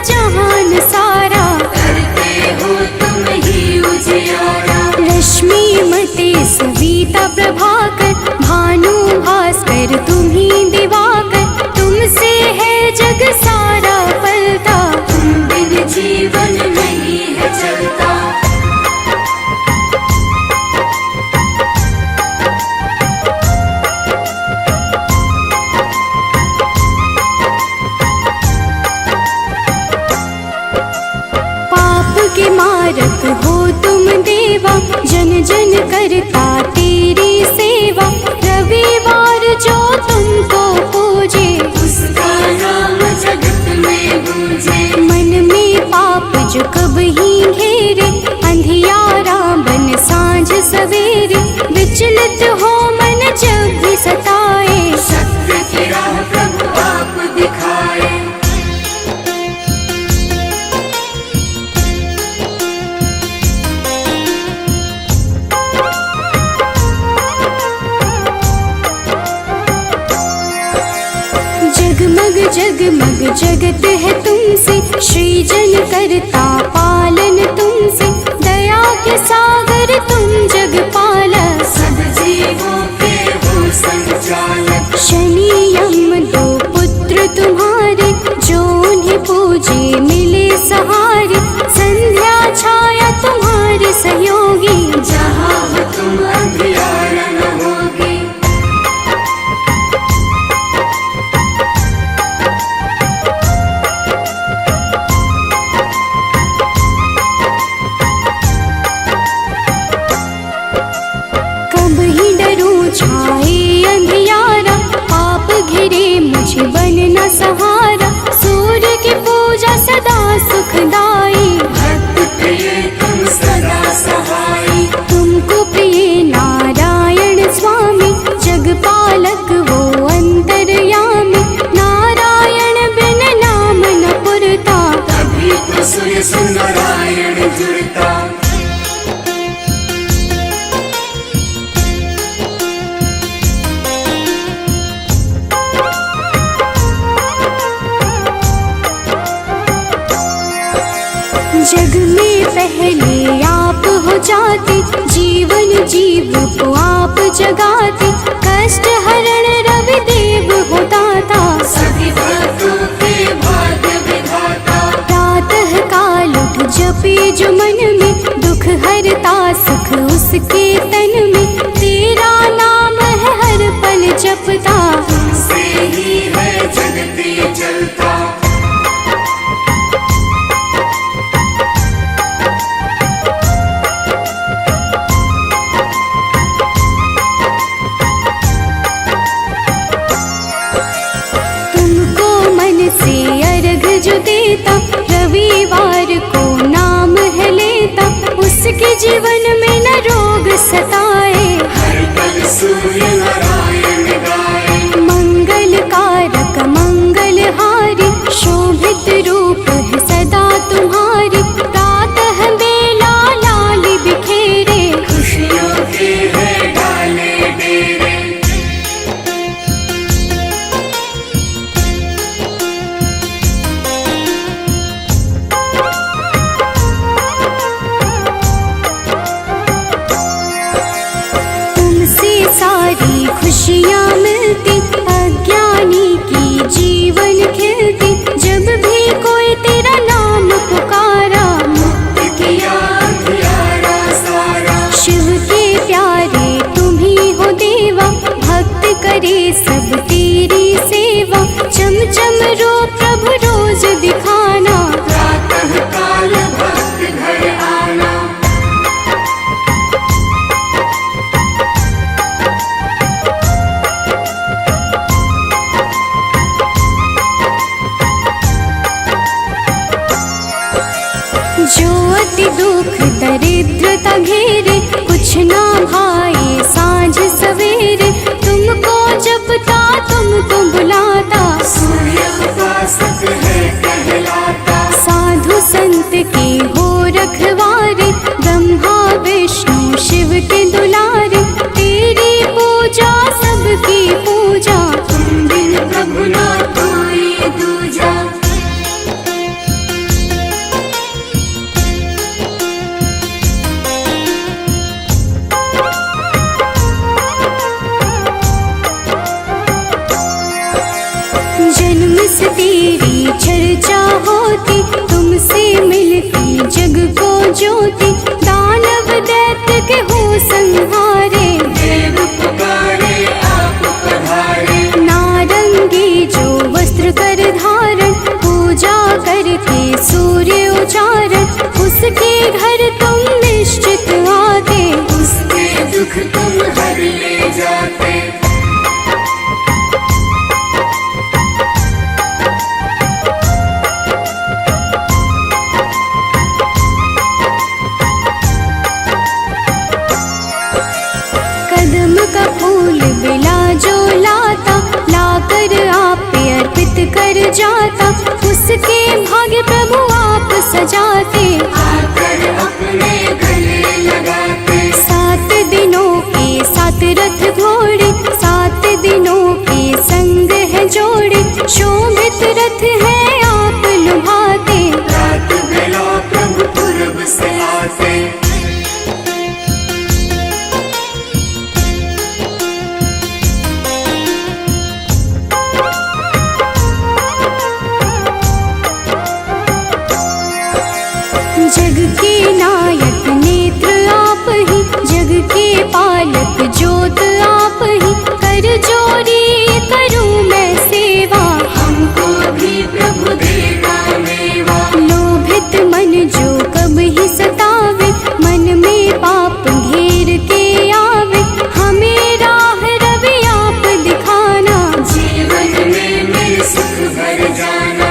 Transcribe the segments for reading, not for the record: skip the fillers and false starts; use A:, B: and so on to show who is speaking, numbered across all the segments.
A: जहान सारा,
B: करते हो तुम ही उजियारा।
A: रश्मि मते सविता प्रभाकर, भानु भास्कर तुम्ही दिवाकर, तुमसे है जग सारा पलता,
B: तुम बिन जीवन नहीं है चलता।
A: पाप के मारक हो तुम देवा, जन जन करता तेरी सेवा, रविवार जो तुमको पूजे,
B: उसका नाम जगत में गूंजे।
A: मन में पाप जो कब ही घेरे, अंधियारा बन सांझ सवेरे, विचलित हो मन जब भी सताए,
B: सत्य की राह प्रभु आप दिखाए।
A: जगमग जगमग जगत है तुमसे, सृजन करता पालन तुमसे, दया के सागर तुम जग पालक,
B: सब जीवों के हो संचालक।
A: शनि यम दो पुत्र तुम्हारे, जो उन्हें पूजे मिले सहारे, संध्या छाया तुम्हारे सहयोगी,
B: जहाँ हो तुम अंधियारा न होगी।
A: कब ही डरूं छाए अंधियारा, पाप घिरे मुझे बनना सहारा, सूर्य की पूजा सदा सुखदाई,
B: भक्त प्रिय तुम सदा सहाई।
A: तुमको प्रिय नारायण स्वामी, जगपालक वो अंतर्यामी, नारायण बिन नाम न पुरता,
B: तभी तो सूर्य से नारायण जुड़ता।
A: जग में पहले आप हो जाते, जीवन जीव को आप जगाते, कष्ट हरण रवि देव हो दाता,
B: सभी भक्तों के भाग्य विधाता।
A: प्रातः काल उठ जपे जो मन में, दुख हरता सुख उसके तन में, तेरा नाम है हर पल जपता,
B: तुमसे ही है जगती चलता।
A: तुमको मन से अर्घ जो देता, रविवार को नाम है लेता, उसके जीवन में न रोग सताए,
B: हर पल सूर्य नारायण गाए।
A: मंगल कारक मंगलहारी, शोभित रूप है सदा तुम्हारी, प्रातः बेला लाली बिखेरे,
B: खुशियों के है डाले डेरे।
A: तुमसे सारी खुशियाँ मिलती, अज्ञानी की जीवन खिलती, जब भी कोई तेरा नाम पुकारा,
B: मुक्त किया अंधियारा सारा।
A: शिव के प्यारे तुम ही हो देवा, भक्त करे सब तेरी सेवा, चम चम रो प्रभु रोज दिखाना,
B: प्रातः काल भक्त घर आना।
A: मिलती जग को ज्योति, दानव दैत्य के हो संहारे।
B: देव पुकारे आप पधारे,
A: नारंगी जो वस्त्र कर धारण, पूजा करके सूर्य उचारण, उसके घर तुम निश्चित आते,
B: उसके दुख तुम हर ले जाते।
A: कदम का फूल बिला जो लाता, लाकर आप पे अर्पित कर जाता, उसके भाग्य प्रभु आप सजाते,
B: आकर अपने गले लगाते।
A: 7 दिनों के 7 रथ घोड़े, 7 दिनों के संग है जोड़े, शोभित रथ है आप लुभाते,
B: रात बेला प्रभु पूरब से आते।
A: जग के नायक नेत्र आप ही, जग के पालक ज्योत आप ही, कर जोरी करूं मैं सेवा,
B: हमको भी प्रभु देगा मेवा।
A: लोभित मन जो कब ही सतावे, मन में पाप घेर के आवे, हमें राह रवि आप दिखाना,
B: जीवन में मेरे सुख भर जाना।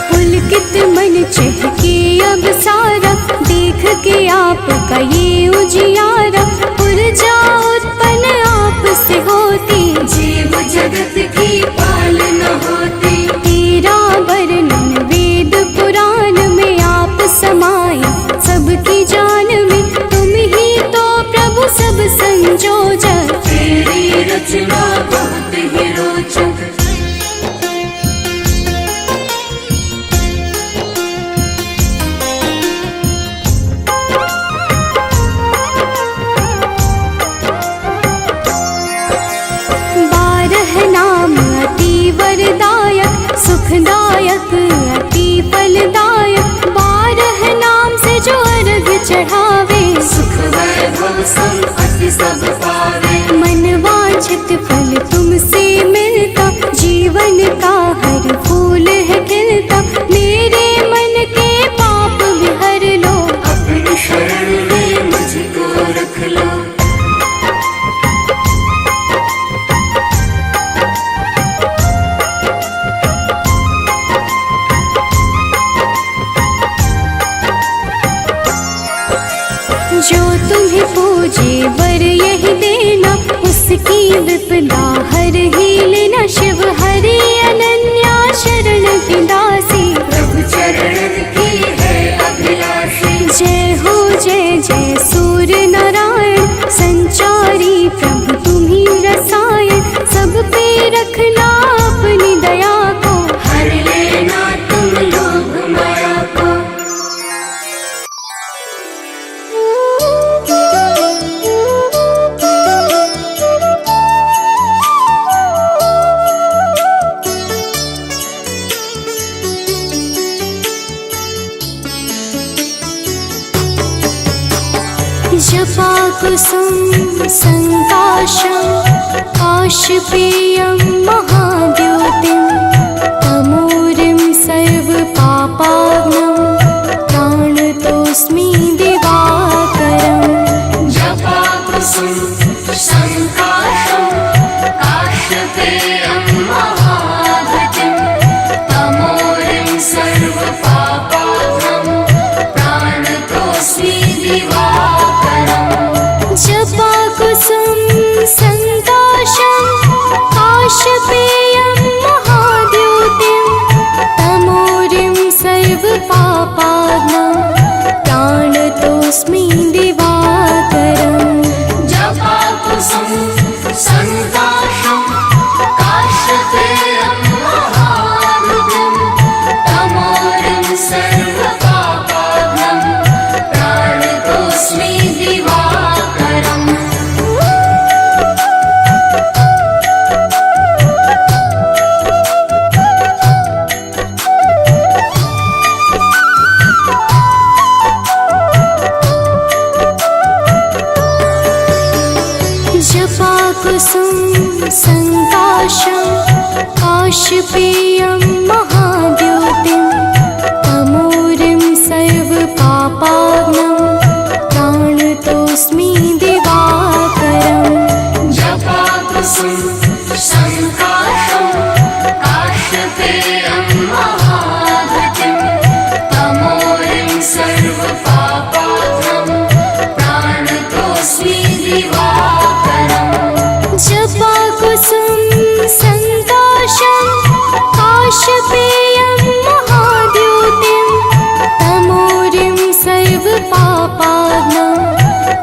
A: पुलकित मन चहके अब सारा, देख के आपका ये उजियारा, ऊर्जा उत्पन्न आप से होती,
B: जीव जगत की पालना होती।
A: तेरा वर्णन वेद पुराण में आप समाये, सबकी जान में तुम ही तो प्रभु सब संजोजक,
B: तेरी रचना बहुत ही रोचक।
A: वरदायक सुखदायक अति फलदायक, 12 नाम से जो अर्घ चढ़ावे,
B: सुख वैभव संपत्ति सब पावे।
A: मन वांछित फल तुमसे मिलता, जीवन का हर फूल है खिलता, मेरे मन के पाप भी हर लो,
B: अपनी शरण में मुझको रख लो।
A: जो तुम्हें पूजे वर यही देना, उसकी विपदा हर ही लेना, शिव हरि अनन्या शरण की दासी,
B: प्रभु चरणन की है अभिलाषी।
A: जय हो जय जय सूर्य नारायण, संचारी प्रभु तुम्ही रसायन, सब पे रखना अपनी दया को,
B: हर लेना तुम लोभ माया को।
A: जपा कुसुम संकाशं, काशपेयं महाद्योतिं, तमोरिं सर्वपापाग्नं, प्राणतोऽस्मि दिवाकरम्।
B: जपा कुसुम संकाशं, काशपेयं महाद्युतिं, तमोरिं सर्वपापाग्नं, प्राणतोऽस्मि दिवाकरम्।
A: जपा कुसुम संकाशं, काशपेयं काशपेयं महाद्योतिं तमोरिं सर्वपापाग्नं प्राणतोऽस्मि दिवाकरम्
B: जपाकुसुम संकाशं काशपेयं महाद्युतिं तमोरिं सर्वपापाग्नं प्राणतोऽस्मि दिवाकरम्
A: जपाकुसुम संकाशं काशपेयं महाद्योतिं तमोरिं सर्वपापाग्नं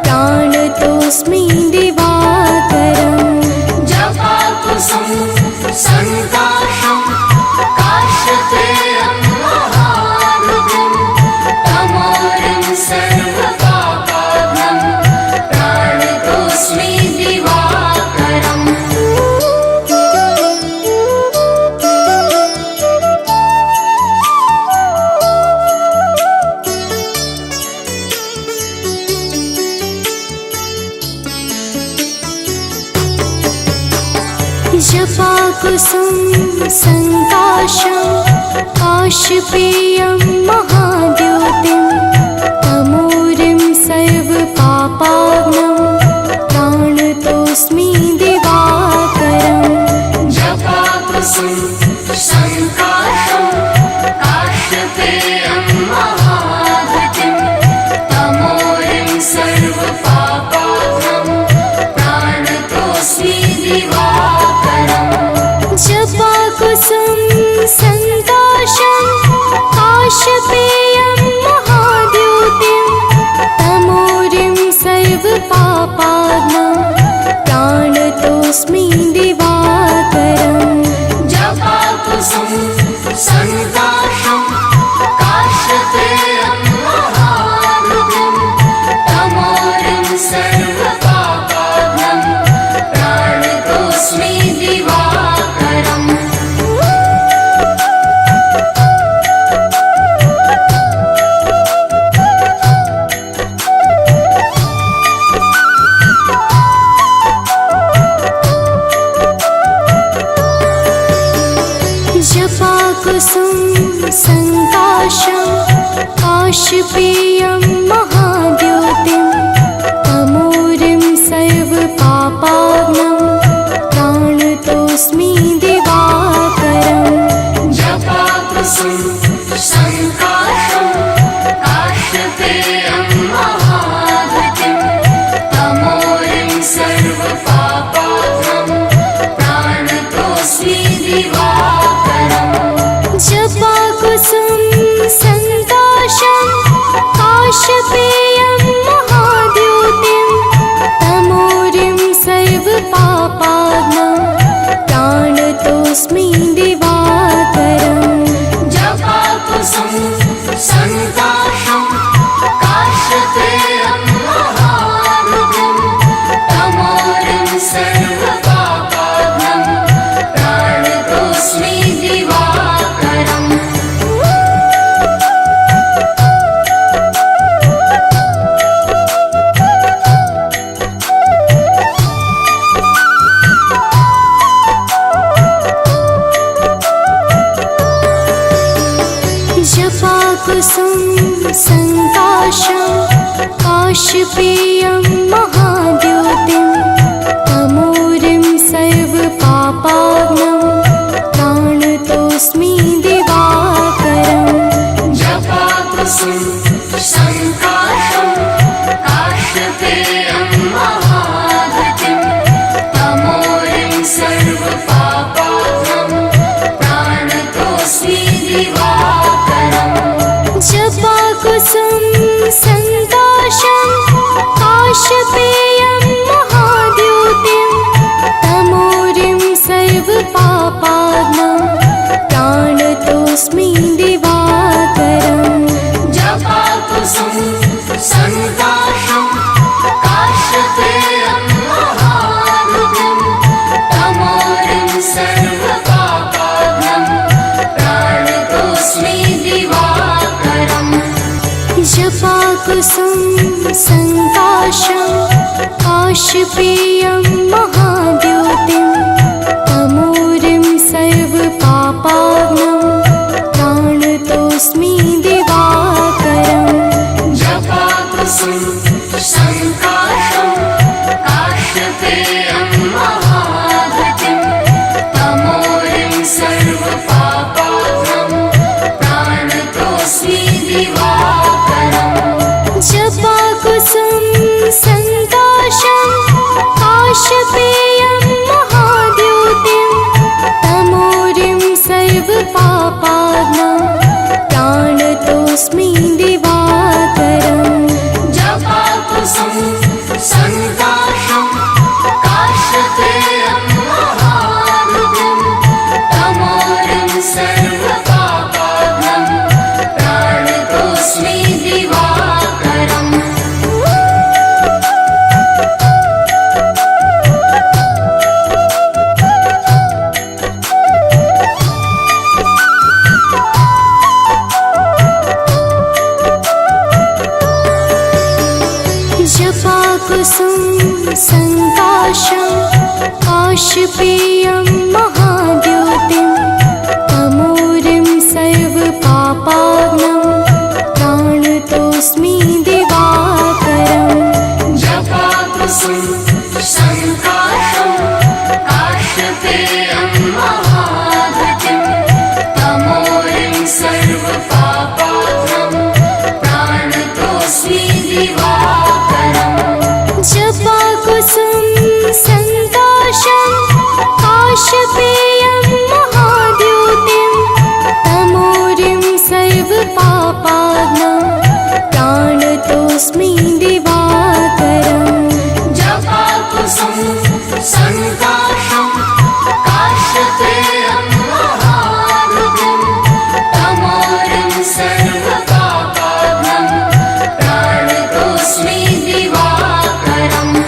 A: प्राणतोऽस्मि दिवाकरम्
B: जपाकुसुम संकाशं काशपेयं महाद्युतिं तमोरिं सर्वपापाग्नं प्राणतोऽस्मि दिवाकरम्
A: जपाकुसुम संकाशं काशपेयं महाद्योतिं तमोरिं सर्वपापाग्नं प्राणतोऽस्मि दिवाकरम्
B: जपाकुसुम संकाशं काशपेयं महाद्युतिं तमोरिं सर्वपापाग्नं प्राणतोऽस्मि दिवाकरम्
A: जपाकुसुम संकाशं काशपेयं महाद्योतिं तमोरिं सर्वपापाग्नं प्राणतोऽस्मि दिवाकरम्
B: जपाकुसुम संकाशं काशपेयं महाद्युतिं तमोरिं सर्वपापाग्नं प्राणतोऽस्मि दिवाकरम्
A: जपाकुसुम संकाशं काशपेयं महाद्योतिं तमोरिं सर्वपापाग्नं प्राणतोऽस्मि दिवाकरम्
B: जपाकुसुम संकाशं काशपेयं महाद्युतिं तमोरिं सर्वपापाग्नं प्राणतोऽस्मि दिवाकरम्
A: जपाकुसुम संकाशं काशपेयं महाद्योतिं तमोरिं सर्वपापाग्नं प्राणतोऽस्मि दिवाकरम्
B: जपाकुसुम संकाशं काशपेयं महाद्युतिं तमोरिं सर्वपापाग्नं प्राणतोऽस्मि दिवाकरम्
A: जपाकुसुम संकाशं काशपेयं महाद्योतिं तमोरिं सर्वपापाग्नं प्राणतोऽस्मि दिवाकरम्
B: जपाकुसुम संकाशं काशपेयं महाद्युतिं तमोरिं सर्वपापाग्नं प्राणतोऽस्मि दिवाकरम्
A: जपाकुसुम संकाशं काशपेयं महाद्योतिं तमोरिं सर्वपापाग्नं प्राणतोऽस्मि दिवाकरम्
B: जपाकुसुम संकाशं काशपेयं महाद्युतिं तमोरिं सर्वपापाग्नं प्राणतोऽस्मि दिवाकरम्
A: जपाकुसुम संकाशं काशपेयं महाद्योतिं तमोरिं सर्वपापाग्नं जपाकुसुम संकाशं काशपेयं महाद्योतिं तमोरिं सर्वपापाग्नं प्राणतोऽस्मि दिवाकरम्
B: जपाकुसुम संकाशं काशपेयं महाद्युतिं तमोरिं सर्वपापाग्नं प्राणतोऽस्मि दिवाकरम्
A: जपाकुसुम संकाशं काशपेयं महाद्योतिं तमोरिं सर्वपापाग्नं प्राणतोऽस्मि दिवाकरम्
B: जपाकुसुम संकाशं काशपेयं महाद्युतिं तमोरिं सर्वपापाग्नं प्राणतोऽस्मि दिवाकरम्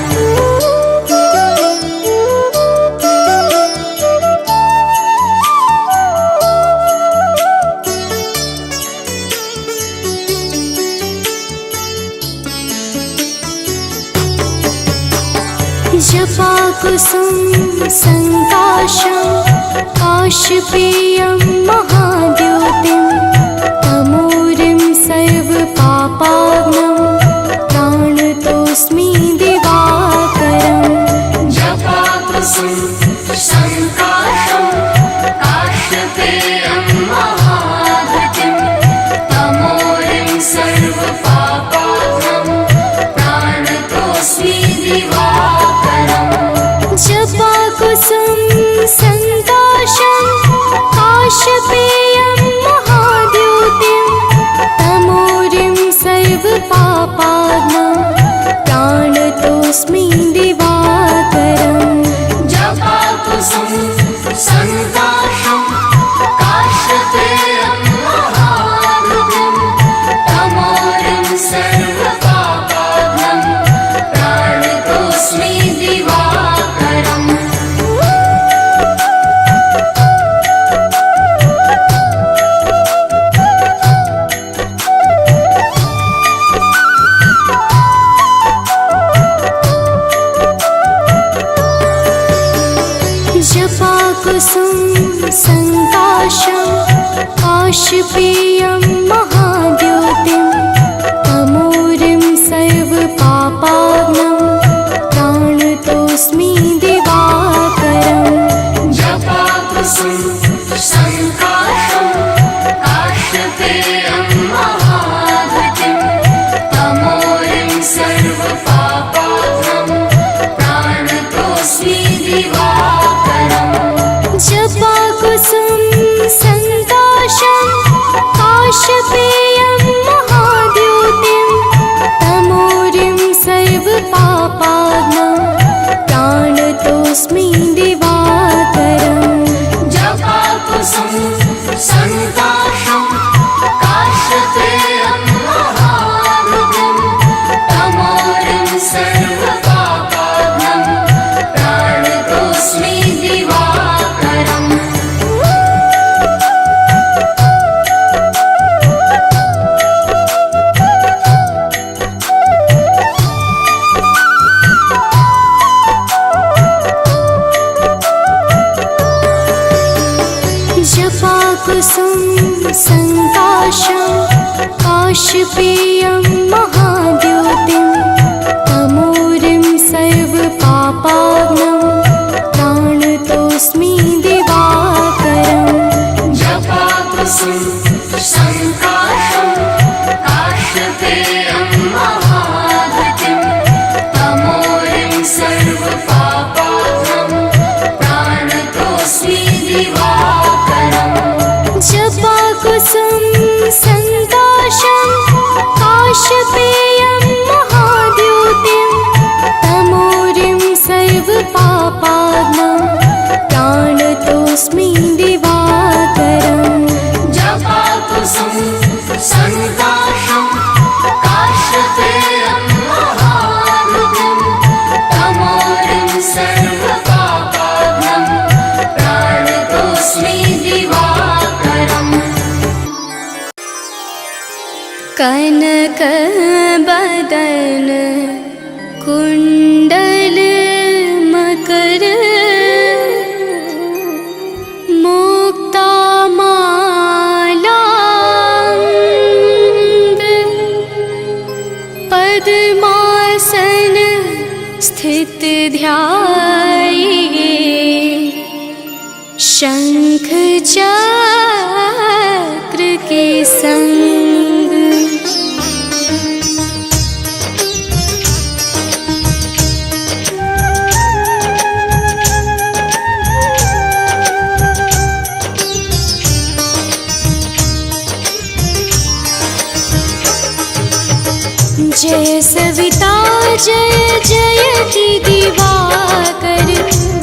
A: जपाकुसुम संकाशं काशपेयं महाद्योतिं तमोरिं सर्वपापाग्नं प्राणतोऽस्मि दिवाकरम्
B: जपाकुसुम संकाशं काशपेयं महाद्युतिं तमोरिं सर्वपापाग्नं प्राणतोऽस्मि दिवाकरम्
A: जपाकुसुम संकाशं काशपेयं महाद्योतिं तमोरिं सर्वपापाग्नं प्राणतोऽस्मि दिवाकरम्
B: जपाकुसुम संकाशं काशपेयं महाद्युतिं तमोरिं सर्वपापाग्नं प्राणतोऽस्मि दिवाकरम्
A: जपाकुसुम संकाशं काशपेयं महाद्योतिं तमोरिं सर्वपापाग्नं प्राणतोऽस्मि दिवाकरम्
B: जपाकुसुम संकाशं काशपेयं महाद्युतिं तमोरिं सर्वपापाग्नं प्राणतोऽस्मि दिवाकरम्
A: जपाकुसुम संकाशं काशपेयं महाद्योतिं तमोरिं सर्वपापाग्नं प्राणतोऽस्मि दिवाकरम्
B: जपाकुसुम संकाशं काशपेयं महाद्युतिं तमोरिं सर्वपापाग्नं प्राणतोऽस्मि दिवाकरम्
A: जपाकुसुम संकाशं काशपेयं महाद्योतिं तमोरिं सर्वपापाग्नं प्राणतोऽस्मि दिवाकरम्
B: जपाकुसुम संकाशं काशपेयं महाद्युतिं तमोरिं सर्वपापाग्नं प्राणतोऽस्मि दिवाकरम्
A: जपाकुसुम संकाशं काशपेयं महाद्योतिं तमोरिं सर्वपापाग्नं प्राणतोऽस्मि दिवाकरम्
B: जपाकुसुम संकाशं काशपेयं महाद्युतिं तमोरिं सर्वपापाग्नं प्राणतोऽस्मि दिवाकरम्
A: कनक बदन कुंडल मकर मुक्ता माला पद्मासन स्थित ध्याये शंख चक्र के संग। जय सविता जय जयति दिवाकर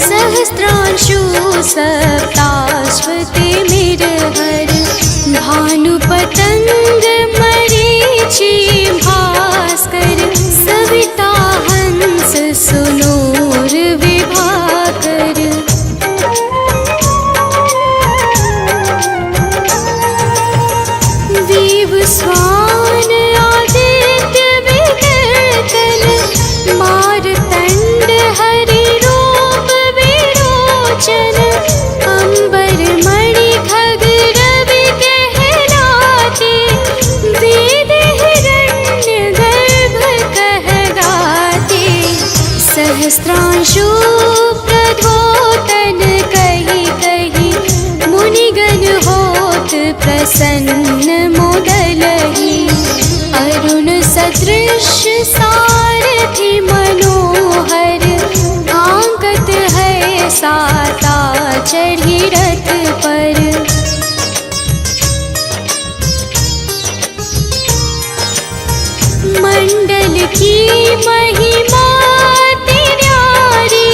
A: सहस्रांशु सप्ताश्वते मेरहर भानुपतंग मरीचि भास्कर सविता हंस सुनूर विभाकर। वीव स्वान मारतंड हरि रूप विरोचन अंबर मणि खग रवि कहलाते वेद हिरण्य गर्भ कह गाते। सहस्रांशु प्रद्योतन कहि कहि मुनिगण होत प्रसन्न मोदलहि अरुण सदृश सारथि मनोहर आंकत है साता चढ़ी रथ पर। मंडल की महिमा तिन्यारी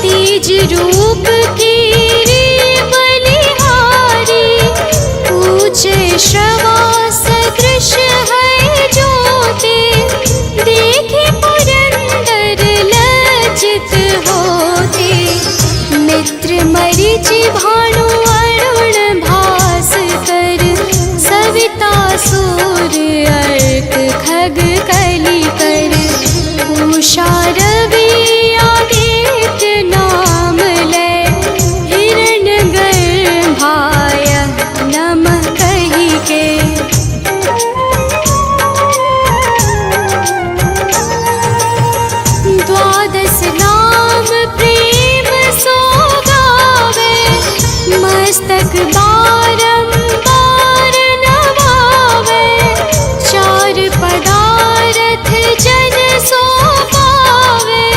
A: तेज रूप की बलिहारी ऊंचे श्रवा सदृश है ज्योति देखे पुरंदर लज्जित होते। मित्र मरीचि भानु अरुण भास्कर सविता सूर्य अर्क खग कलिकर उषा रवि आदित्य नाम ले हिरण्य गर्भाय नमः कहि के। द्वादश नाम प्रेम सो गावे मस्तक बारंबार नवावे चार पदारथ जन सो पावे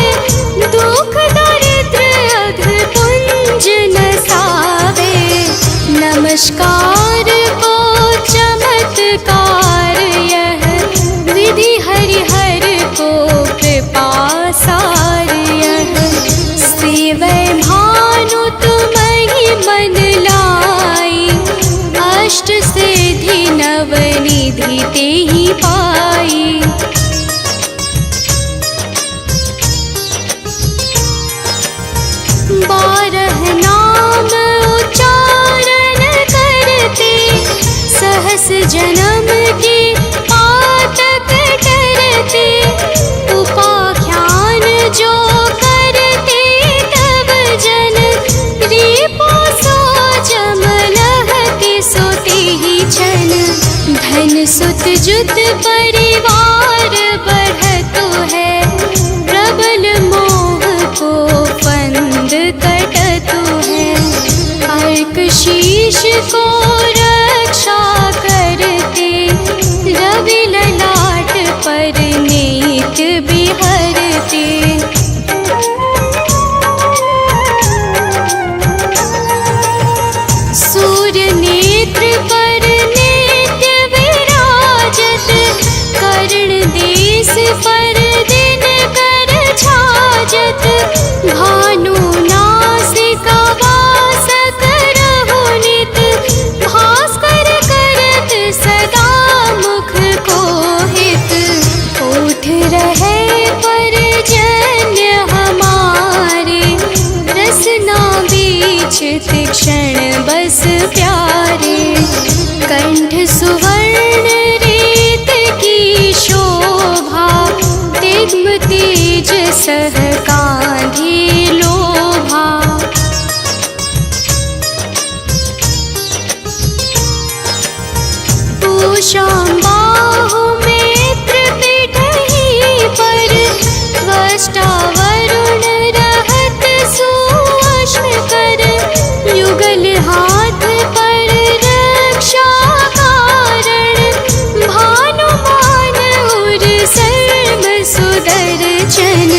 A: दुख दरिद्र अघ पुंज नसावे। नमस्कार को चमत्कार यह विधि हरिहर को कृपा सार यह सेवै भानु तुम्हि मन लाई अष्ट सिद्धि नवनिधि तेहि पाई। बारह नाम उच्चारण करते सहस जन्म के पातक टरते उपाख्यान जो करते तब जन रिपु सो जमलह के सोते ही छन। धन सुत जुत परिवार बढ़तो है प्रबल मोह को फंद कटतो है। अर्क शीश को रक्षा करते रवि ललाट पर नीत बिहरते। सूर्य नेत्र पर नित्य विराजत कर्ण देश पर दिन कर छाजत भानु नासिका वास करहु नित भास्कर करत सदा मुख को हित। उठ रहे परजन्य हमारे रसना बीच तीक्षण बस प्यारे। कंठ सुवर्ण रीत की शोभा तिग्मती सह कांधी लोभा। पूषां बाहु मित्र पिठहि पर, त्वष्टा वरुण रहत सुअश्न कर। युगल हाथ पर रक्षा कारण, भानुमान उर सर्व सुदर्शन।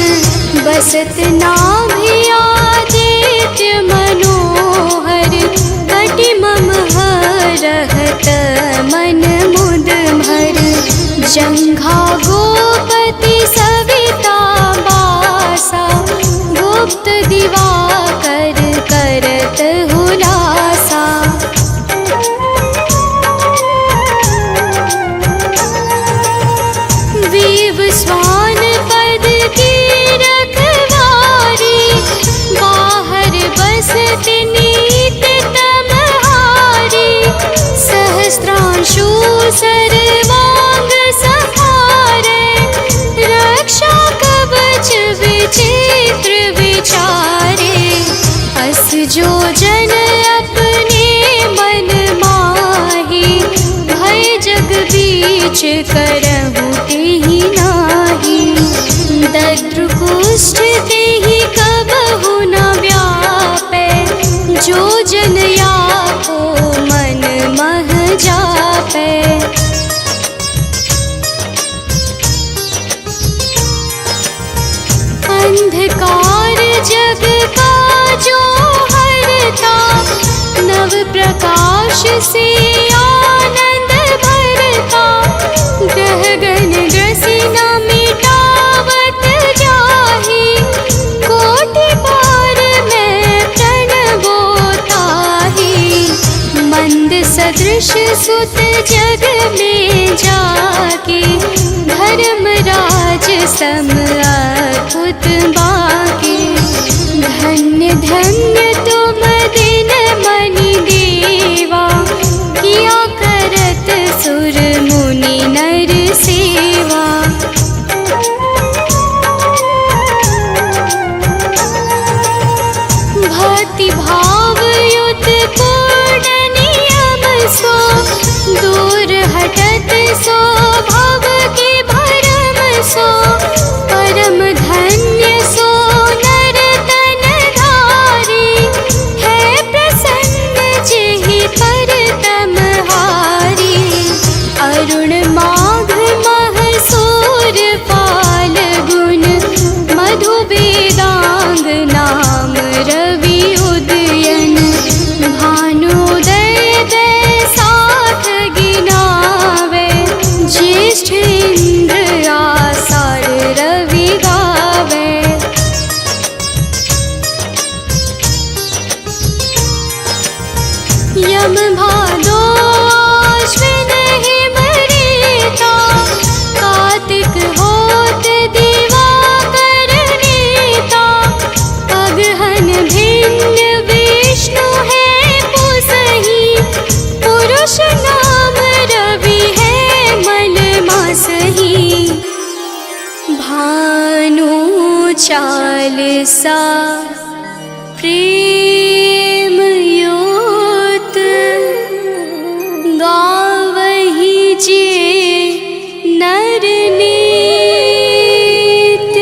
A: बसत नाभि आदित्य मनोहर, कटि मम हरहत मन मुद भर। जंघा गोपति सविता बासा, गुप्त दिवाकर करत हुलासा। विवस्वान पद की रखवारी, बाहर बसत नीत तमहारी। सहस्त्रांशु सर्वांग सहारे, रक्षा कवच विचित्र विचारे। अस जो जन अपने मन माही, भय जग बीच करहु तेहि नाही। दद्रु कुष्ठ तेहि कबहु न व्यापै, जो जन याको मन मह जापै। अंधकार जग का जो हरता, नव प्रकाश से आनंद भरता। ग्रह गण ग्रसी न मिटावत जाहि, कोटि बार मैं प्रणवो ताहि। मंद सदृश सुत जग में जाके, धर्मराज सम अद्भुत बाके। धन्य धन्य तुम दिन मनि देवा, किया करत सुर मुनि नर सेवा। भक्ति भाव युत पूर्ण नियम सो, दूर हटत सो भव के भरम सो। परम धन्य सो नर तन धारी, है प्रसन्न जेहि पर तमहारी। अरुण माघ मह सूर पाल गुण, मधु वेदांग नाम रवि उदयन। भानुदय दय साथ गिनावे, ज्येष्ठ इंद्र आषाढ़ रवि गावे। यम भादो आश्विन हिम रीता, कार्तिक होत दिवाकर नीता। अगहन भिन्न विष्णु है पुसहि, पुरुष नाम रवि है मल मासहि। भानु चालीसा प्रेम योत, गावहि जे नर नित्य।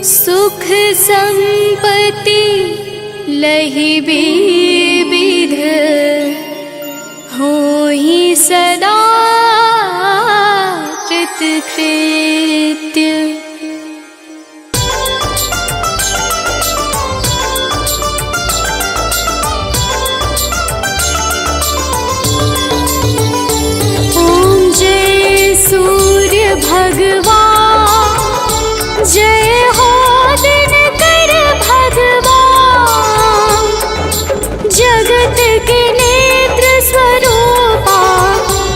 A: सुख संपत्ति लहि विविध, होहि सदा कृतकृत्य। ओम जय सूर्य भगवान, जय हो दिनकर भगवान। जगत के नेत्र स्वरूपा,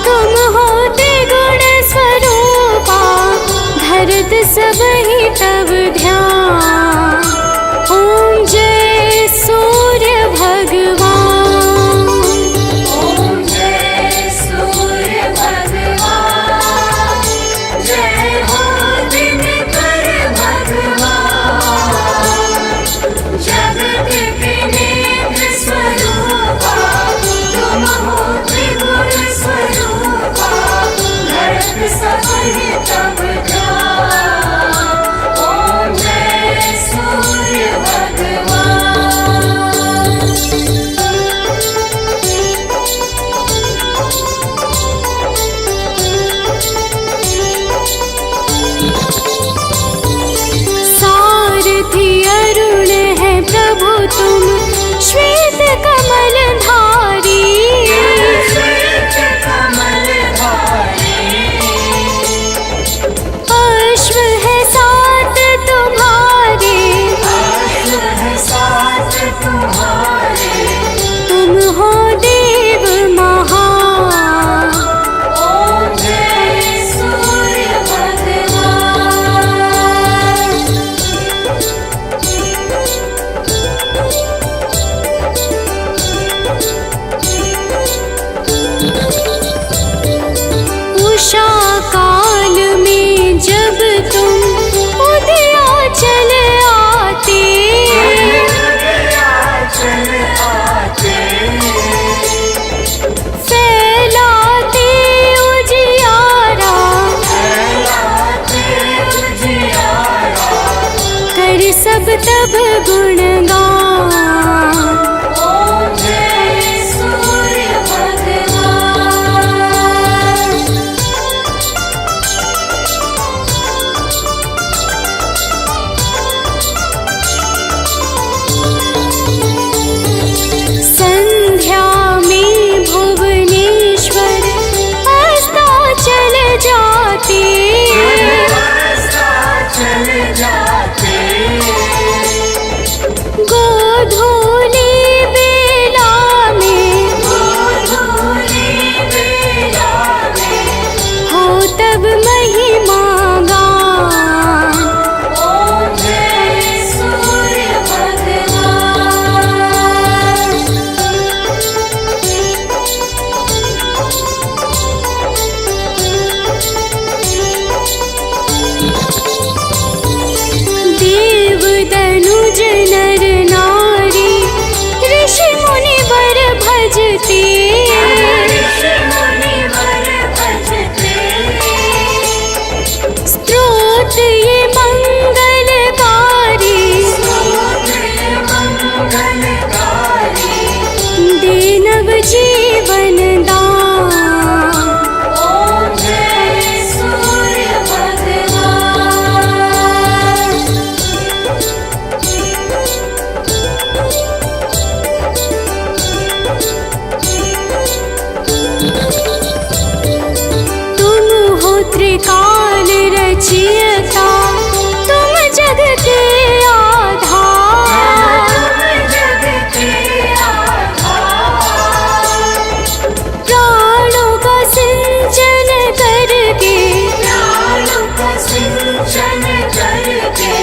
A: तुम हो त्रिगुण स्वरूपा। धरत सबहि तब ध्यान, ओम जय सूर्य भगवान।
B: ओम जय सूर्य भगवान, जय हो दिनकर भगवान।
A: देव महान।
B: ओम जय सूर्य भगवान।
A: उषा काल में जब तुम उदयाचल आते,
B: चल आते
A: फैलाते उजियारा,
B: फैलाते उजियारा।
A: कर सब तब गुणगान।
B: ओम जय सूर्य भगवान।
A: संध्या में भुवनेश्वर अस्ताचल जाते,
B: चल जाते
A: गोधूली बेला में
B: गोधूली बेला में।
A: हो तब महिमा गान।
B: ओम जय सूर्य भगवान। देव दनुज नर नारी ऋषि मुनि वर भजते, ऋषि मुनि वर भजते।
A: स्तोत्र ये मंगलकारी,
B: स्तोत्र मंगलकारी।
A: दे नव जीवन दान।
B: ओम जय सूर्य भगवान।
A: तुम हो त्रिकाल रचयिता, तुम जग के आधार।
B: जग के आधार।
A: प्राणों का सिंचन करके,
B: प्राणों का सिंचन करके।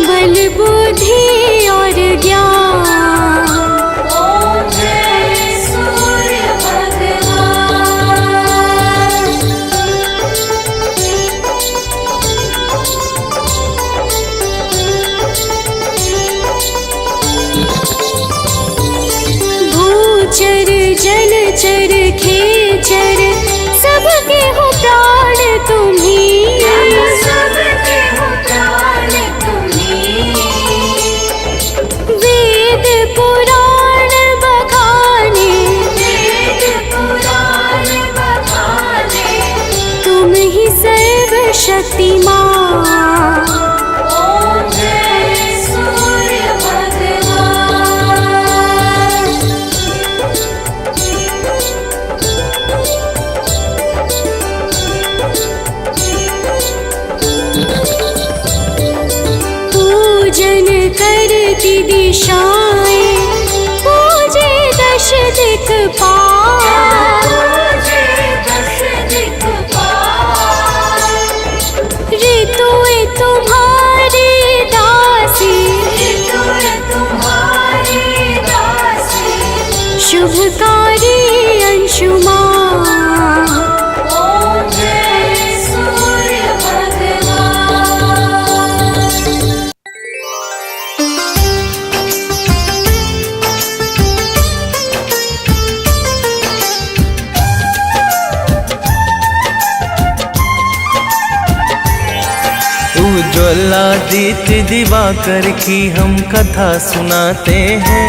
A: बल बुद्धि और ज्ञान।
B: ओम जय सूर्य भगवान। भूचर जलचर खेचर सबके हो प्राण तुम्ही। सबके हो प्राण तुम्ही।
A: वेद पुराण बखाने,
B: वेद पुराण बखाने।
A: तुम ही सर्वशक्तिमान।
B: ओम जय सूर्य भगवान। पूजन करती दिशाएं, पूजे दश दिक्पाल। पूजे दश दिक्पाल।
A: ऋतुएं तुम्हारी दासी,
B: ऋतुएं तुम्हारी दासी।
A: शुभकारी अंशुमान।
B: ओम जय सूर्य भगवान।
C: उज्ज्वलादित्य दिवाकर की हम कथा सुनाते हैं,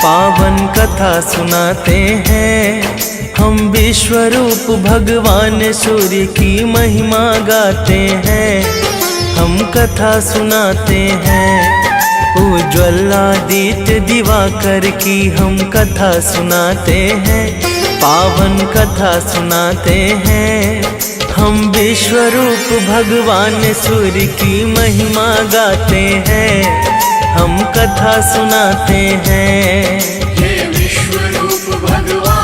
C: पावन कथा सुनाते हैं। हम विश्वरूप भगवान सूर्य की महिमा गाते हैं, हम कथा सुनाते हैं। उज्ज्वलादित्य दिवाकर की हम कथा सुनाते हैं, पावन कथा सुनाते हैं। हम विश्वरूप भगवान सूर्य की महिमा गाते हैं, हम कथा सुनाते हैं।
B: हे विश्वरूप भगवान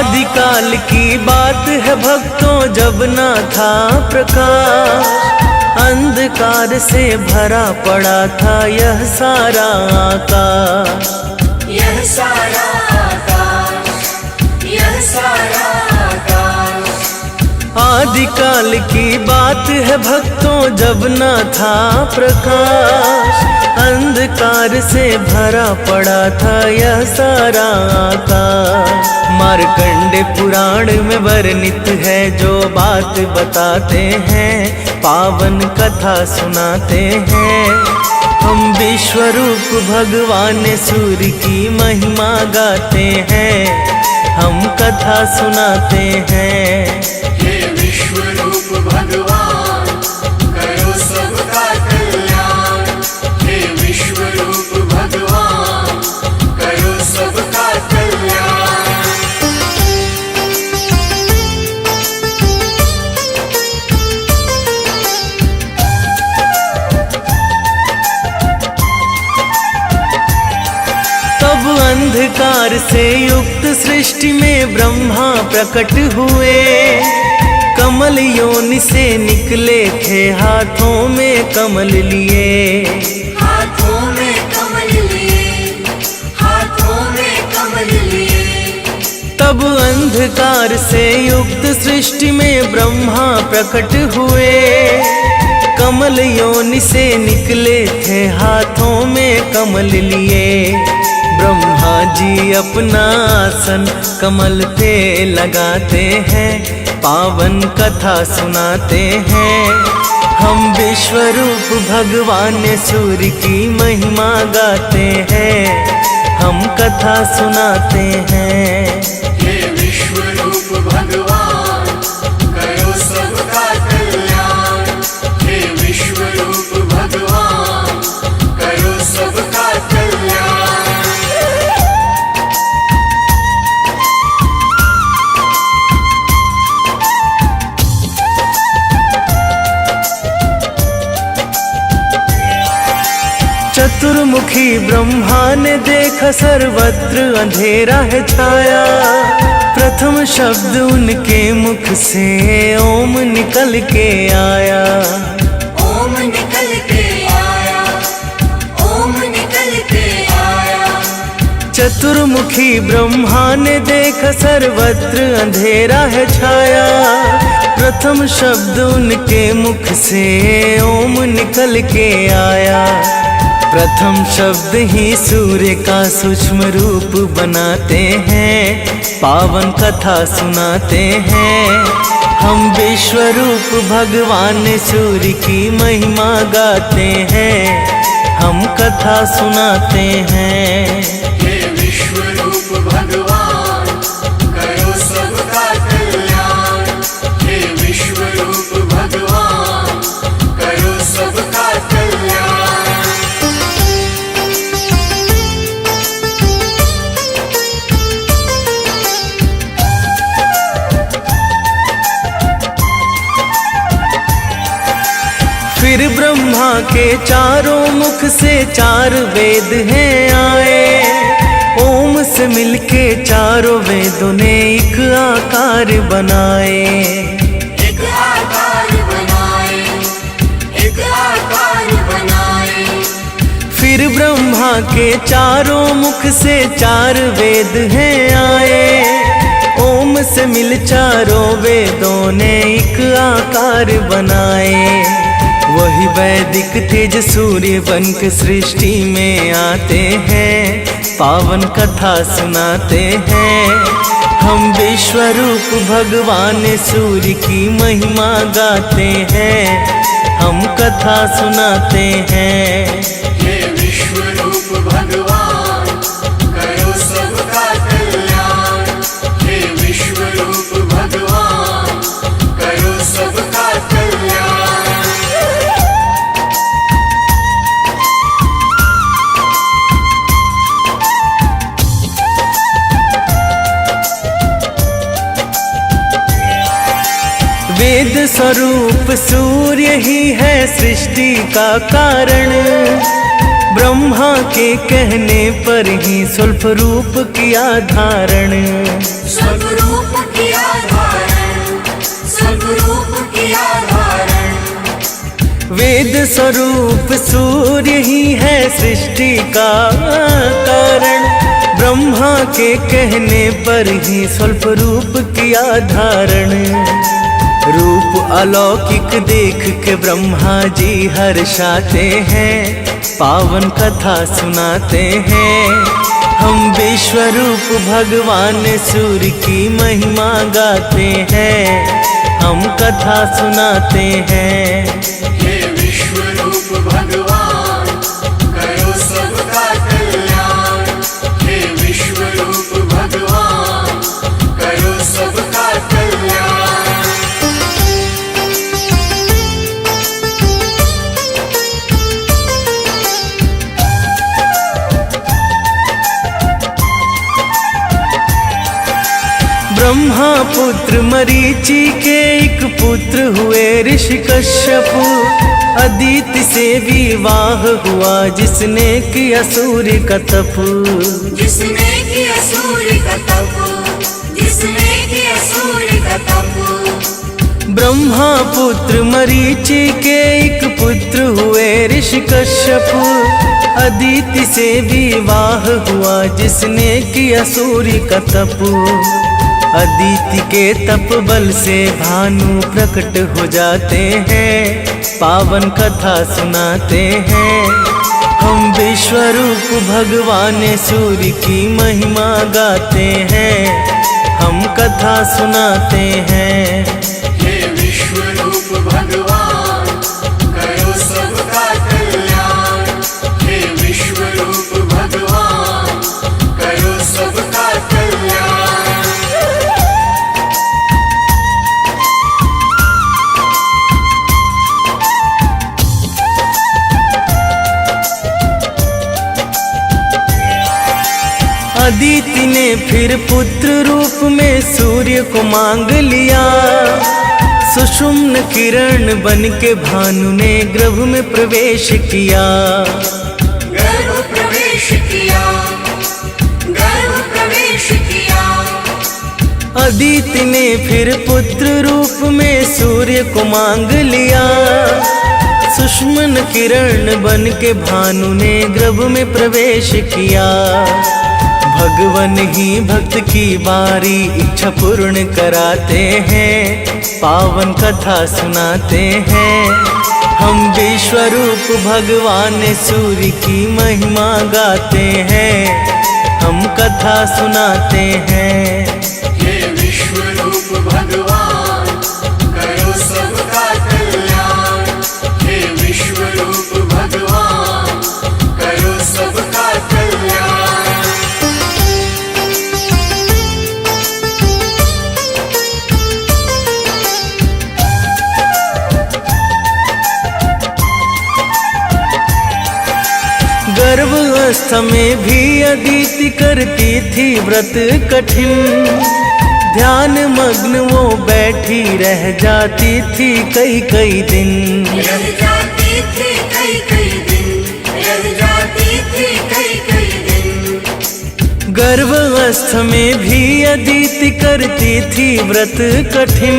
C: आदिकाल की बात है भक्तों, जब ना था प्रकाश, अंधकार से भरा पड़ा था यह सारा आकाश।
B: यह सारा आकाश, यह सारा आकाश।
C: आदिकाल की बात है भक्तों, जब ना था प्रकाश, अंधकार से भरा पड़ा था यह सारा आकाश। मार्कंडे पुराण में वर्णित है जो बात बताते हैं, पावन कथा सुनाते हैं। हम विश्वरूप भगवान सूर्य की महिमा गाते हैं, हम कथा सुनाते हैं।
B: हे विश्वरूप भगवान, करो सबका कल्याण। हे विश्वरूप भगवान, करो सबका कल्याण।
C: तब अंधकार से युक्त सृष्टि में ब्रह्मा प्रकट हुए, कमल योनि से निकले थे हाथों में कमल लिए।
B: हाथों में कमल लिए, हाथों में कमल लिए।
C: तब अंधकार से युक्त सृष्टि में ब्रह्मा प्रकट हुए, कमल योनि से निकले थे हाथों में कमल लिए। ब्रह्मा जी अपना आसन कमल पे लगाते हैं, पावन कथा सुनाते हैं। हम विश्वरूप भगवान सूर्य की महिमा गाते हैं, हम कथा सुनाते हैं।
B: हे विश्वरूप भगवान, करो सबका कल्याण। हे विश्वरूप भगवान, करो सबका कल्याण।
C: चतुर्मुखी ब्रह्मा ने देखा सर्वत्र अंधेरा है छाया, प्रथम शब्द उनके मुख से ओम निकल के आया।
B: ओम निकल के आया, ओम निकल के आया।
C: चतुर्मुखी ब्रह्मा ने देखा सर्वत्र अंधेरा है छाया, प्रथम शब्द उनके मुख से ओम निकल के आया। प्रथम शब्द ही सूर्य का सूक्ष्म रूप बनाते हैं, पावन कथा सुनाते हैं। हम विश्वरूप भगवान सूर्य की महिमा गाते हैं, हम कथा सुनाते हैं।
B: हे विश्वरूप भगवान, करो सबका कल्याण। हे विश्वरूप भगवान, करो सबका कल्याण।
C: फिर ब्रह्मा के चारों मुख से चार वेद हैं आए, ओम से मिलके चारों वेदों ने एक आकार बनाए।
B: एक आकार बनाए, एक आकार बनाए।
C: फिर ब्रह्मा के चारों मुख से चार वेद हैं आए, ओम से मिल चारों वेदों ने एक आकार बनाए। वही वैदिक तेज सूर्य बन के सृष्टि में आते हैं, पावन कथा सुनाते हैं। हम विश्वरूप भगवान सूर्य की महिमा गाते हैं, हम कथा सुनाते हैं।
B: हे विश्वरूप भगवान, करो सबका कल्याण। हे विश्वरूप भगवान, करो सबका कल्याण।
C: वेद स्वरूप सूर्य ही है सृष्टि का कारण, ब्रह्मा के कहने पर ही स्वल्प रूप किया धारण।
B: स्वरूप
C: वेद स्वरूप सूर्य ही है सृष्टि का कारण। ब्रह्मा के कहने पर ही स्वल्प रूप किया धारण। रूप अलौकिक देख के ब्रह्मा जी हर्षाते हैं, पावन कथा सुनाते हैं। हम विश्वरूप भगवान सूर्य की महिमा गाते हैं, हम कथा सुनाते हैं।
B: हे विश्वरूप भगवान करो सबका कल्याण। हे विश्वरूप भगवान करो सबका कल्याण।
C: ब्रह्मा पुत्र मरीचि के एक पुत्र हुए ऋषि कश्यप। अदिति से विवाह हुआ जिसने किया सूर्य का तप।
B: जिसने किया सूर्य का तप, जिसने किया सूर्य का तप।
C: ब्रह्मा पुत्र मरीचि के एक पुत्र हुए ऋषि कश्यप। अदिति से विवाह हुआ जिसने किया सूर्य का तप। अदिति के तप बल से भानु प्रकट हो जाते हैं, पावन कथा सुनाते हैं। हम विश्वरूप भगवान सूर्य की महिमा गाते हैं, हम कथा सुनाते हैं।
B: हे विश्वरूप भगवान करो सबका कल्याण। हे विश्वरूप भगवान करो सबका कल्याण।
C: अदिति ने फिर पुत्र रूप में सूर्य को मांग लिया। सुषुम्न किरण बन के भानु ने गर्भ में प्रवेश किया।
B: गर्भ प्रवेश किया, गर्भ प्रवेश किया।
C: अदिति ने फिर पुत्र रूप में सूर्य को मांग लिया। सुषुम्न किरण बन के भानु ने गर्भ में प्रवेश किया। भगवन ही भक्त की बारी इच्छा पूर्ण कराते हैं, पावन कथा सुनाते हैं। हम विश्वरूप भगवान सूर्य की महिमा गाते हैं, हम कथा सुनाते हैं।
B: हे विश्वरूप भगवान करो सबका कल्याण। हे विश्वरूप भगवान करो सबका कल्याण।
C: गर्भावस्था में भी अदिति करती थी व्रत कठिन। ध्यान मग्न वो बैठी रह जाती थी कई कई दिन।
B: रह जाती थी कई कई दिन, रह जाती थी कई कई दिन।
C: गर्भावस्था में भी अदिति करती थी व्रत कठिन।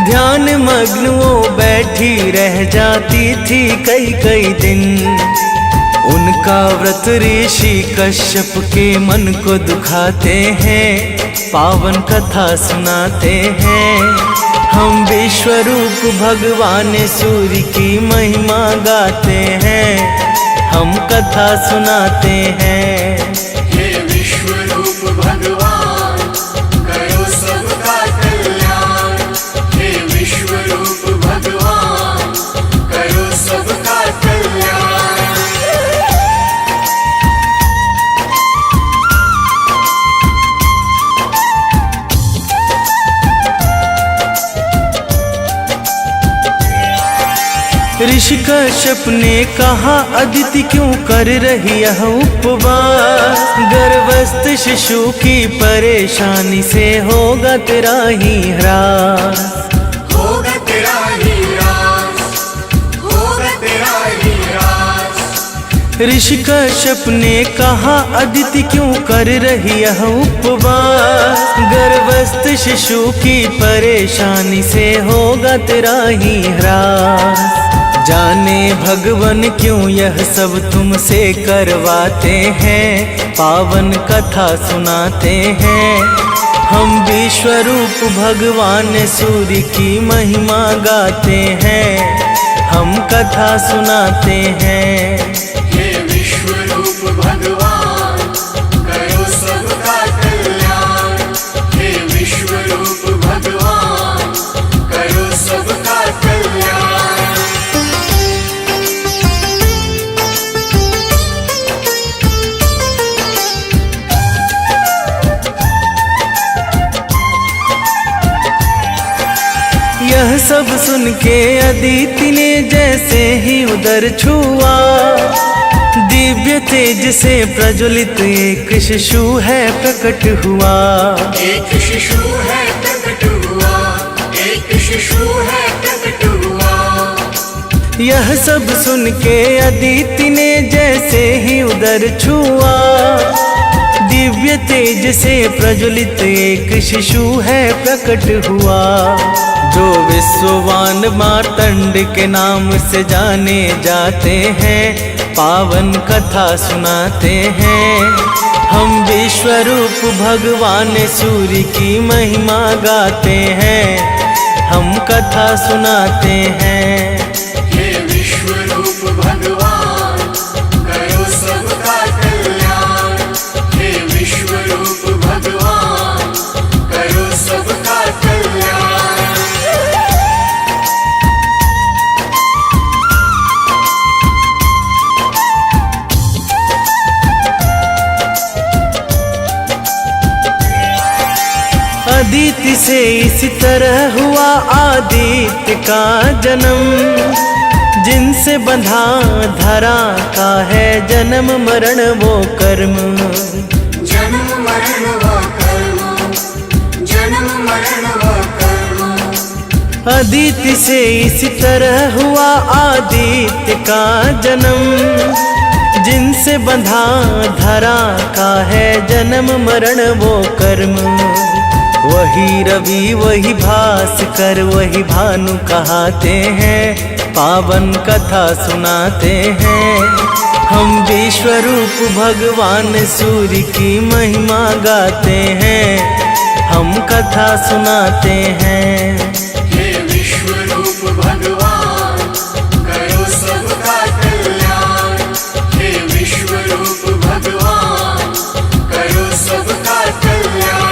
C: ध्यान मग्न वो बैठी रह जाती थी कई कई दिन। उनका व्रत ऋषि कश्यप के मन को दुखाते हैं, पावन कथा सुनाते हैं। हम विश्वरूप भगवान सूर्य की महिमा गाते हैं, हम कथा सुनाते हैं।
B: हे विश्वरूप भगवान करो सबका कल्याण। हे विश्वरूप भगवान करो सबका कल्याण।
C: ऋषि कश्यप ने कहा अदिति क्यों कर रही है उपवास। गर्भस्थ शिशु की परेशानी से होगा तेरा ही ह्रास।
B: होगा तेरा ही ह्रास, होगा तेरा ही ह्रास।
C: ऋषि कश्यप ने कहा अदिति क्यों कर रही है उपवास। गर्भस्थ शिशु की परेशानी से होगा तेरा ही ह्रास। जाने भगवन क्यों यह सब तुमसे करवाते हैं, पावन कथा सुनाते हैं। हम विश्वरूप भगवान सूर्य की महिमा गाते हैं, हम कथा सुनाते हैं।
B: हे विश्वरूप भगवान करो सबका कल्याण, हे विश्वरूप भगवान करो सबका कल्याण।
C: यह सब सुन के अदिति ने जैसे ही उदर छुआ, दिव्य तेज से प्रज्वलित एक शिशु है प्रकट हुआ।
B: एक शिशु है प्रकट हुआ, एक शिशु है प्रकट हुआ।
C: यह सब सुन के अदिति ने जैसे ही उदर छुआ, दिव्य तेज से प्रज्वलित एक शिशु है प्रकट हुआ। जो विश्ववान मार्तंड के नाम से जाने जाते हैं, पावन कथा सुनाते हैं। हम विश्वरूप भगवान सूर्य की महिमा गाते हैं, हम कथा सुनाते हैं।
B: हे विश्वरूप भगवान करो सबका कल्याण, हे विश्वरूप भगवान करो सबका कल्याण।
C: अदिति से इसी तरह हुआ आदित्य का जन्म, जिनसे बंधा धरा का है जन्म मरण वो कर्म।
B: जन्म मरण वो कर्म, जन्म मरण वो कर्म।
C: अदिति से इसी तरह हुआ आदित्य का जन्म, जिनसे बंधा धरा का है जन्म मरण वो कर्म। वही रवि वही भास्कर वही भानु कहाते हैं, पावन कथा सुनाते हैं। हम विश्वरूप भगवान सूर्य की महिमा गाते हैं, हम कथा सुनाते हैं।
B: हे विश्वरूप भगवान करो सबका कल्याण, हे विश्वरूप भगवान करो सबका कल्याण।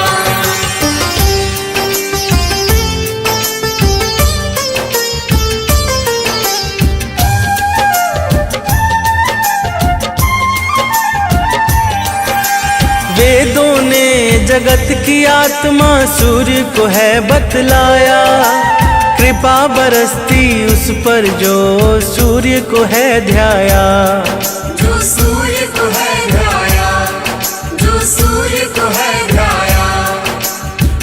C: वेदों ने जगत की आत्मा सूर्य को है बतलाया, कृपा बरसती उस पर जो सूर्य को है ध्याया।
B: जो सूर्य को है ध्याया, जो सूर्य को है ध्याया।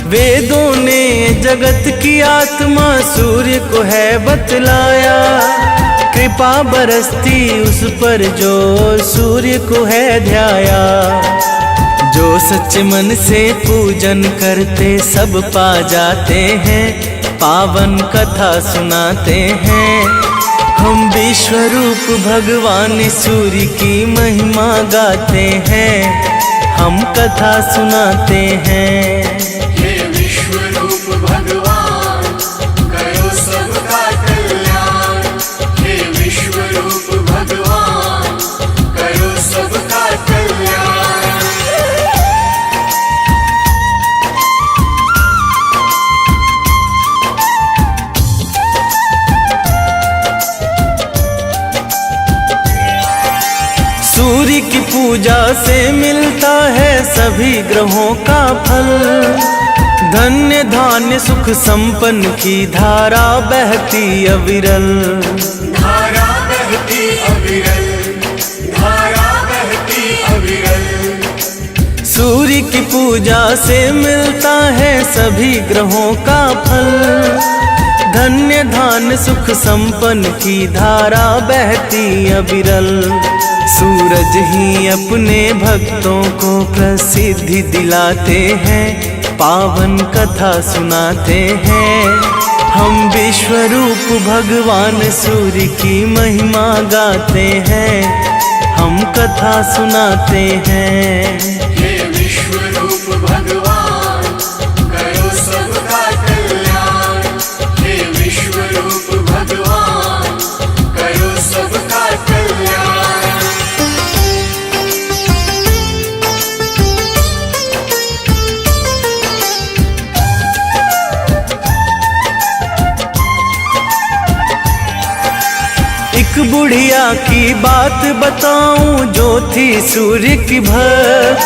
C: वेदों ने जगत की आत्मा सूर्य को है बतलाया, कृपा बरसती उस पर जो सूर्य को है ध्याया। जो सच्चे मन से पूजन करते सब पा जाते हैं, पावन कथा सुनाते हैं। हम विश्वरूप भगवान सूर्य की महिमा गाते हैं, हम कथा सुनाते हैं।
B: हे विश्वरूप भगवान करो सबका कल्याण, हे विश्वरूप भगवान करो सबका कल्याण।
C: सूर्य की पूजा से मिलता है सभी ग्रहों का फल, धन्य धान्य सुख संपन्न की धारा बहती अविरल।
B: धारा बहती अविरल, धारा बहती अविरल।
C: सूर्य की पूजा से मिलता है सभी ग्रहों का फल, धन्य धान्य सुख संपन्न की धारा बहती अविरल। सूरज ही अपने भक्तों को प्रसिद्धि दिलाते हैं, पावन कथा सुनाते हैं। हम विश्वरूप भगवान सूर्य की महिमा गाते हैं, हम कथा सुनाते हैं।
B: हे विश्वरूप भगवान करो सबका कल्याण। हे विश्वरूप भगवान करो सबका कल्याण।
C: एक बुढ़िया की बात बताऊं जो थी सूर्य की भक्त,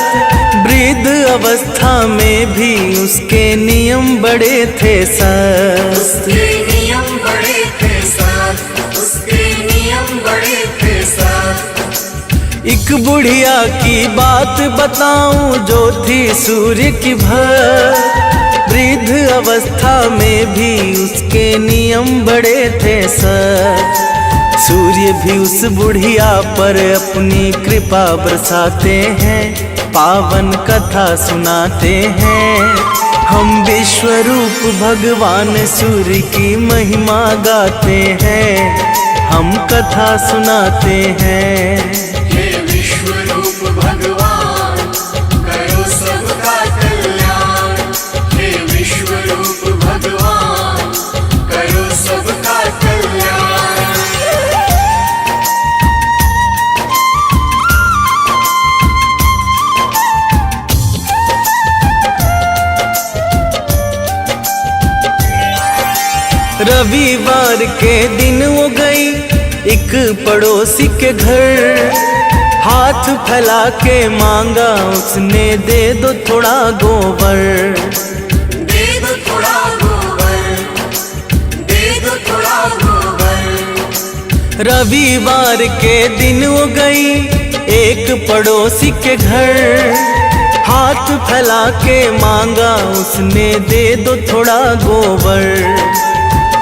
C: वृद्ध अवस्था में भी उसके नियम बड़े थे सख्त।
B: उसके नियम बड़े थे सख्त, उसके नियम बड़े थे सख्त।
C: एक बुढ़िया की बात बताऊं जो थी सूर्य की भक्त, वृद्ध अवस्था में भी उसके नियम बड़े थे सख्त। सूर्य भी उस बुढ़िया पर अपनी कृपा बरसाते हैं, पावन कथा सुनाते हैं। हम विश्वरूप भगवान सूर्य की महिमा गाते हैं, हम कथा सुनाते हैं।
B: हे विश्वरूप भगवान करो सबका कल्याण। हे विश्वरूप भगवान करो सबका कल्याण।
C: रविवार के दिन वो गई एक पड़ोसी के घर, हाथ फैला के मांगा उसने, दे दो थोड़ा गोबर।
B: दे दो थोड़ा गोबर, दे दो थोड़ा गोबर।
C: रविवार के दिन वो गई एक पड़ोसी के घर, हाथ फैला के मांगा उसने, दे दो थोड़ा गोबर।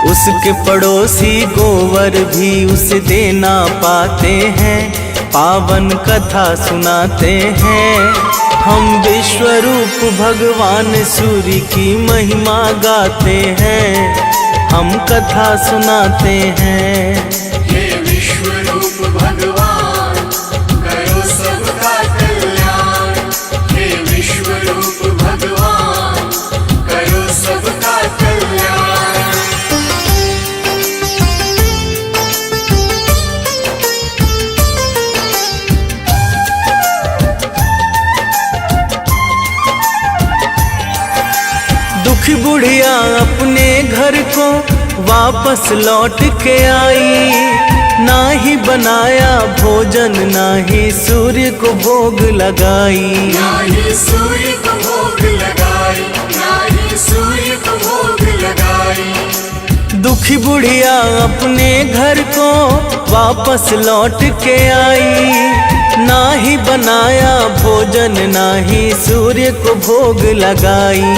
C: उसके पड़ोसी गोबर भी उसे देना पाते हैं, पावन कथा सुनाते हैं। हम विश्वरूप भगवान सूर्य की महिमा गाते हैं, हम कथा सुनाते हैं।
B: हे विश्वरूप भगवान करो सबका कल्याण। हे विश्वरूप भगवान करो सबका कल्याण।
C: दुखी बुढ़िया अपने घर को वापस लौट के आई, ना ही बनाया भोजन ना ही सूर्य को भोग लगाई।
B: ना ही सूर्य को भोग लगाई, ना ही सूर्य को भोग लगाई।
C: दुखी बुढ़िया अपने घर को वापस लौट के आई, ना ही बनाया भोजन ना ही सूर्य को भोग लगाई।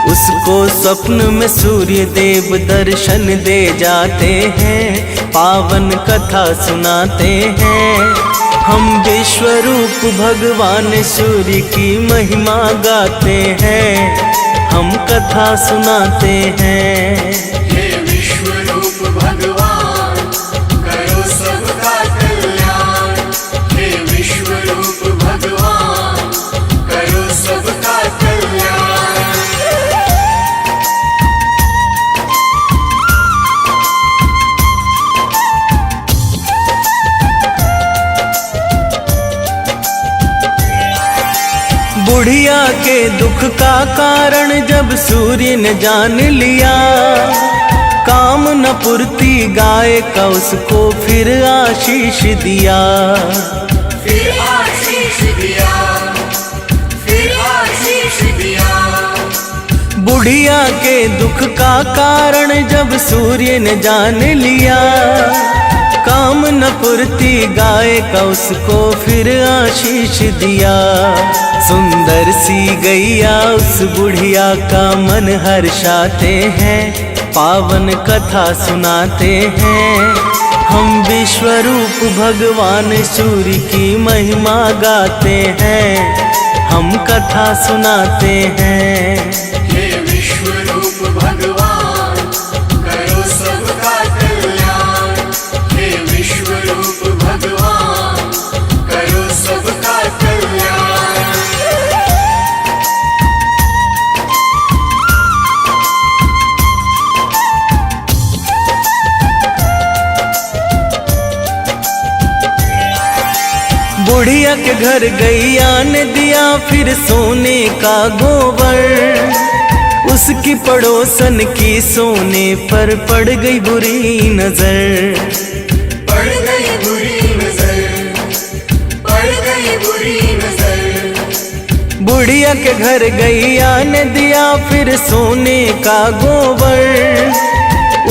C: उसको स्वप्न में सूर्य देव दर्शन दे जाते हैं, पावन कथा सुनाते हैं। हम विश्वरूप भगवान सूर्य की महिमा गाते हैं, हम कथा सुनाते हैं।
B: हे विश्वरूप भगवान करो सबका कल्याण। हे विश्वरूप भगवान करो सबका कल्याण।
C: बुढ़िया के दुख का कारण जब सूर्य ने जान लिया, काम न पूर्ति गाय का उसको फिर आशीष दिया।
B: फिर आशीष दिया, फिर आशीष दिया।
C: बुढ़िया के दुख का कारण जब सूर्य ने जान लिया, काम न पूर्ति गाय का उसको फिर आशीष दिया। सुंदर सी गैया उस बुढ़िया का मन हर्षाते हैं, पावन कथा सुनाते हैं। हम विश्वरूप भगवान सूर्य की महिमा गाते हैं, हम कथा सुनाते हैं।
B: हे विश्वरूप भगवान
C: बुढ़िया के घर गैया ने दिया फिर सोने का गोबर, उसकी पड़ोसन की सोने पर पड़ गई बुरी नजर।
B: पड़ गई बुरी नजर, पड़ गई बुरी नजर।
C: बुढ़िया के घर गैया ने दिया फिर सोने का गोबर,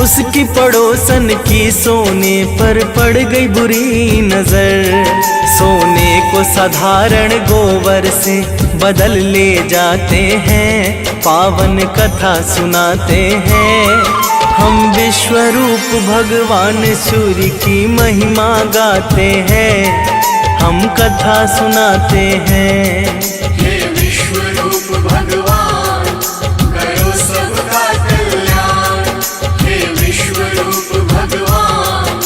C: उसकी पड़ोसन की सोने पर पड़ गई बुरी नजर। सोने को साधारण गोबर से बदल ले जाते हैं, पावन कथा सुनाते हैं। हम विश्व रूप भगवान सूर्य की महिमा गाते हैं, हम कथा सुनाते हैं।
B: हे विश्व रूप भगवान करो सबका कल्याण, हे विश्व रूप भगवान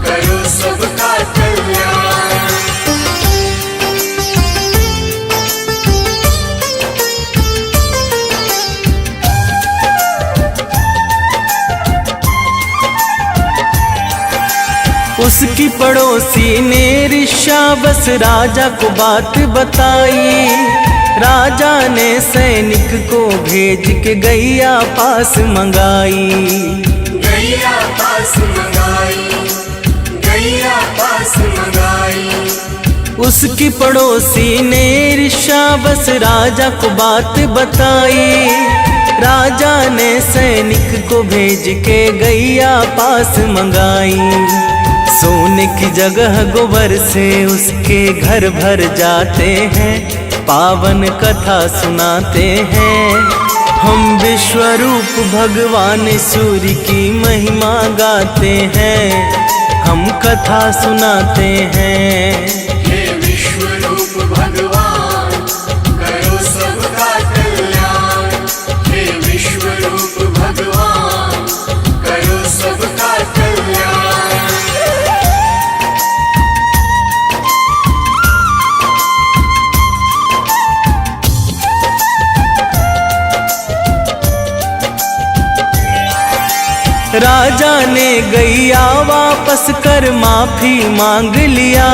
B: करो सबका कल्याण।
C: उसकी पड़ोसी ने ऋषाबस राजा को बात बताई, राजा ने सैनिक को भेज के गैया पास मंगाई।
B: गैया पास मंगाई, गैया पास मंगाई।
C: उसकी पड़ोसी ने ऋषाबस राजा को बात बताई, राजा ने सैनिक को भेज के गैया पास मंगाई। सोने की जगह गोबर से उसके घर भर जाते हैं, पावन कथा सुनाते हैं। हम विश्व रूप भगवान सूर्य की महिमा गाते हैं, हम कथा सुनाते हैं।
B: हे विश्व रूप भगवान करो सबका कल्याण, हे विश्व रूप भगवान करो सबका कल्याण।
C: राजा ने गैया वापस कर माफी मांग लिया,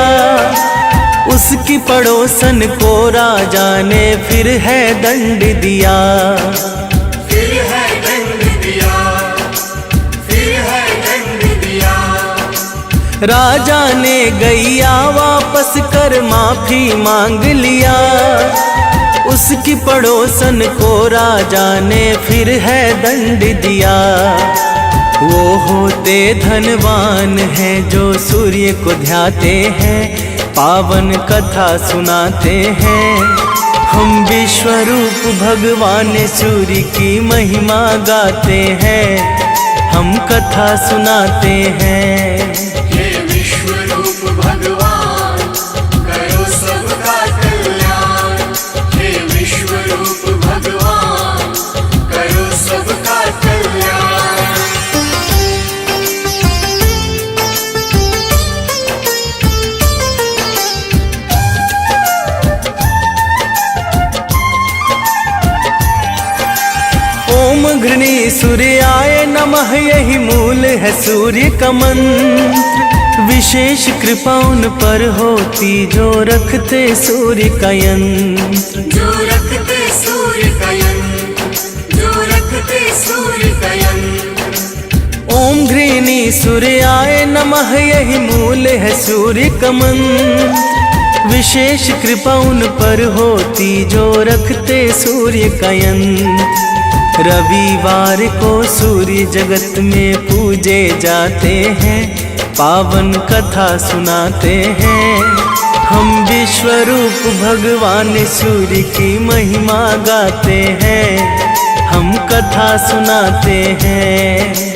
C: उसकी पड़ोसन को राजा ने फिर है दंड दिया।
B: फिर है दंड दिया, फिर है दंड दिया।
C: राजा ने गैया वापस कर माफी मांग लिया, उसकी पड़ोसन को राजा ने फिर है दंड दिया। वो होते धनवान हैं जो सूर्य को ध्याते हैं, पावन कथा सुनाते हैं। हम विश्व रूप भगवान सूर्य की महिमा गाते हैं, हम कथा सुनाते हैं।
B: हे विश्व रूप भगवान करो सबका कल्याण, हे विश्व रूप भगवान करो सबका कल्याण।
C: ओम घृणी सूर्याय नमः, यही मूल है सूर्य का मंत्र। विशेष कृपा उन पर होती जो रखते सूर्य का यंत्र।
B: जो रखते सूर्य का यंत्र, जो रखते सूर्य का यंत्र।
C: ओम घृणी सूर्याय नमः, यही मूल है सूर्य का मंत्र। विशेष कृपा उन पर होती जो रखते सूर्य का यंत्र। रविवार को सूर्य जगत में पूजे जाते हैं, पावन कथा सुनाते हैं। हम विश्व रूप भगवान सूर्य की महिमा गाते हैं, हम कथा सुनाते हैं।